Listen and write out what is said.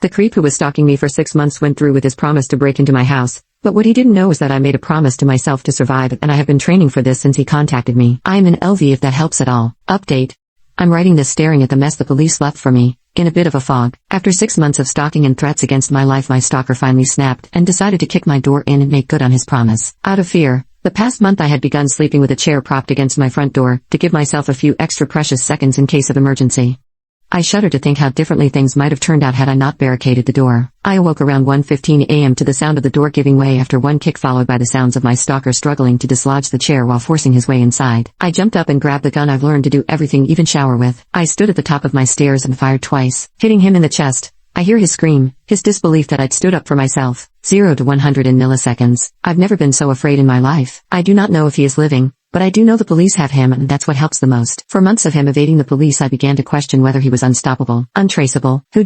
The creep who was stalking me for 6 months went through with his promise to break into my house, but what he didn't know was that I made a promise to myself to survive, and I have been training for this since he contacted me. I am in LV if that helps at all. Update. I'm writing this staring at the mess the police left for me, in a bit of a fog. After 6 months of stalking and threats against my life, my stalker finally snapped and decided to kick my door in and make good on his promise. Out of fear, the past month I had begun sleeping with a chair propped against my front door, to give myself a few extra precious seconds in case of emergency. I shudder to think how differently things might have turned out had I not barricaded the door. I awoke around 1:15 a.m. to the sound of the door giving way after one kick, followed by the sounds of my stalker struggling to dislodge the chair while forcing his way inside. I jumped up and grabbed the gun I've learned to do everything, even shower, with. I stood at the top of my stairs and fired twice, hitting him in the chest. I hear his scream, his disbelief that I'd stood up for myself. 0 to 100 in milliseconds. I've never been so afraid in my life. I do not know if he is living, but I do know the police have him, and that's what helps the most. For months of him evading the police, I began to question whether he was unstoppable, untraceable. Who